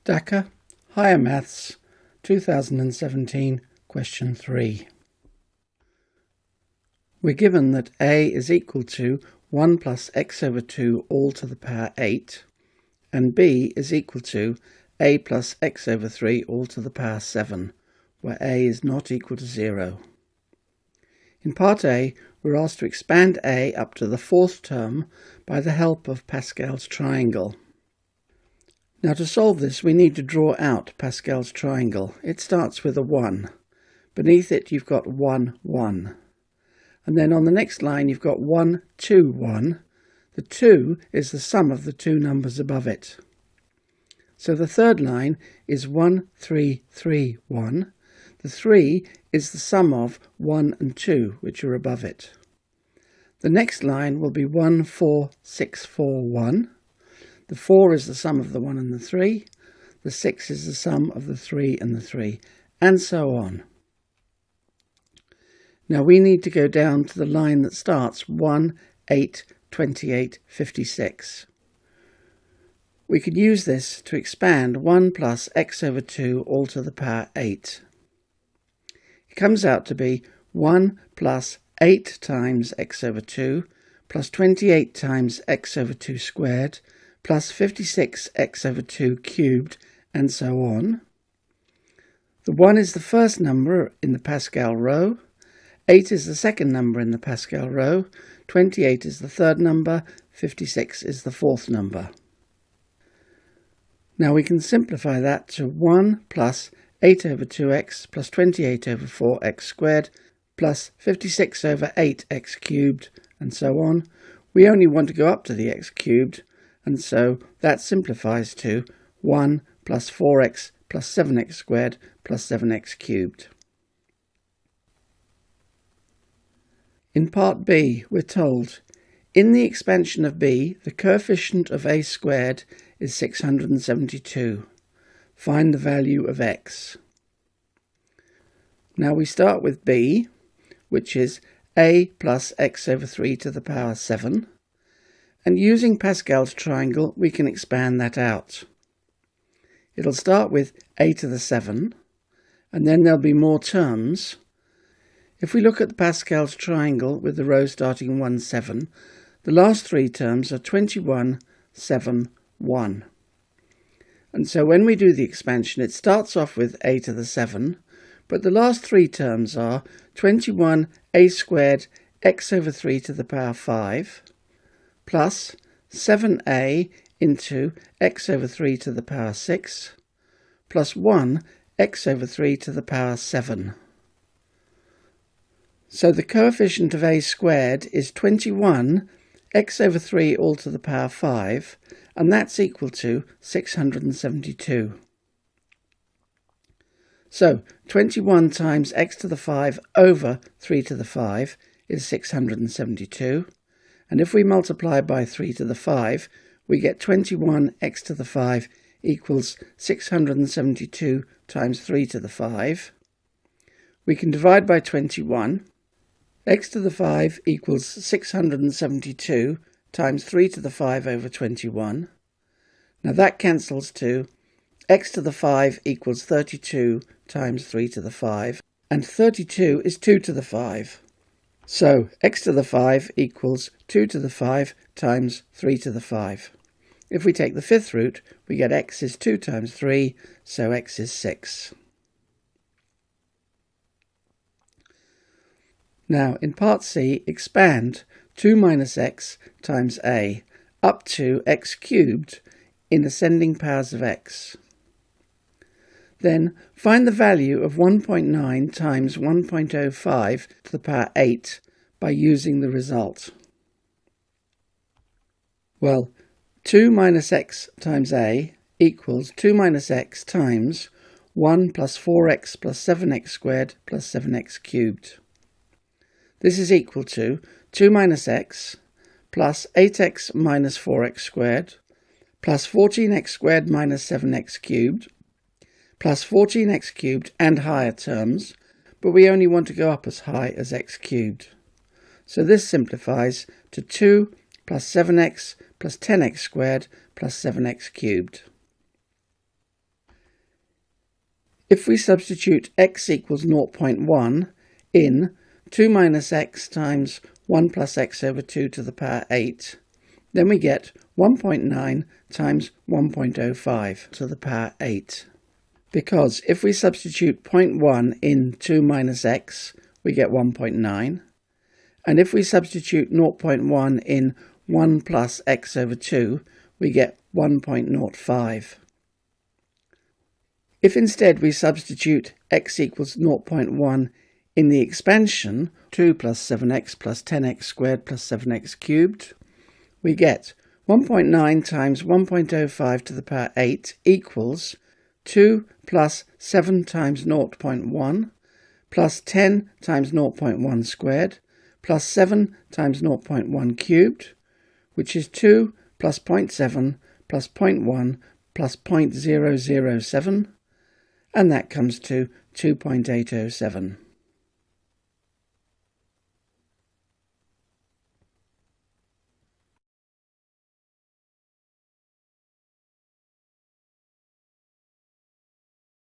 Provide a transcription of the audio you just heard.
Dhaka, Higher Maths, 2017, Question 3. We're given that a is equal to 1 plus x over 2 all to the power 8, and b is equal to a plus x over 3 all to the power 7, where a is not equal to 0. In part A, we're asked to expand a up to the fourth term by the help of Pascal's triangle. Now to solve this, we need to draw out Pascal's triangle. It starts with a 1. Beneath it you've got 1, 1. And then on the next line you've got 1, 2, 1. The 2 is the sum of the two numbers above it. So the third line is 1, 3, 3, 1. The 3 is the sum of 1 and 2, which are above it. The next line will be 1, 4, 6, 4, 1. The 4 is the sum of the 1 and the 3. The 6 is the sum of the 3 and the 3, and so on. Now we need to go down to the line that starts 1, 8, 28, 56. We could use this to expand 1 plus x over 2 all to the power 8. It comes out to be 1 plus 8 times x over 2 plus 28 times x over 2 squared plus 56x over 2 cubed, and so on. The 1 is the first number in the Pascal row, 8 is the second number in the Pascal row, 28 is the third number, 56 is the fourth number. Now we can simplify that to 1 plus 8 over 2x plus 28 over 4x squared plus 56 over 8x cubed, and so on. We only want to go up to the x cubed, and so that simplifies to 1 plus 4x plus 7x squared plus 7x cubed. In part B, we're told, in the expansion of b, the coefficient of a squared is 672. Find the value of x. Now we start with b, which is a plus x over 3 to the power 7. And using Pascal's triangle, we can expand that out. It'll start with a to the 7, and then there'll be more terms. If we look at the Pascal's triangle with the row starting 1, 7, the last three terms are 21, 7, 1. And so when we do the expansion, it starts off with a to the 7, but the last three terms are 21 a squared x over 3 to the power 5, plus 7a into x over 3 to the power 6, plus 1 x over 3 to the power 7. So the coefficient of a squared is 21 x over 3 all to the power 5, and that's equal to 672. So 21 times x to the 5 over 3 to the 5 is 672. And if we multiply by 3 to the 5, we get 21 x to the 5 equals 672 times 3 to the 5. We can divide by 21. X to the 5 equals 672 times 3 to the 5 over 21. Now that cancels to x to the 5 equals 32 times 3 to the 5, and 32 is 2 to the 5. So x to the 5 equals 2 to the 5 times 3 to the 5. If we take the fifth root, we get x is 2 times 3, so x is 6. Now in part C, expand 2 minus x times a up to x cubed in ascending powers of x. Then find the value of 1.9 times 1.05 to the power 8 by using the result. Well, 2 minus x times a equals 2 minus x times 1 plus 4x plus 7x squared plus 7x cubed. This is equal to 2 minus x plus 8x minus 4x squared plus 14x squared minus 7x cubed plus 14x cubed and higher terms, but we only want to go up as high as x cubed. So this simplifies to 2 plus 7x plus 10x squared plus 7x cubed. If we substitute x equals 0.1 in 2 minus x times 1 plus x over 2 to the power 8, then we get 1.9 times 1.05 to the power 8. Because if we substitute 0.1 in 2 minus x, we get 1.9. And if we substitute 0.1 in 1 plus x over 2, we get 1.05. If instead we substitute x equals 0.1 in the expansion, 2 plus 7x plus 10x squared plus 7x cubed, we get 1.9 times 1.05 to the power 8 equals 2 plus 7 times 0.1 plus 10 times 0.1 squared plus 7 times 0.1 cubed, which is 2 plus 0.7 plus 0.1 plus 0.007, and that comes to 2.807.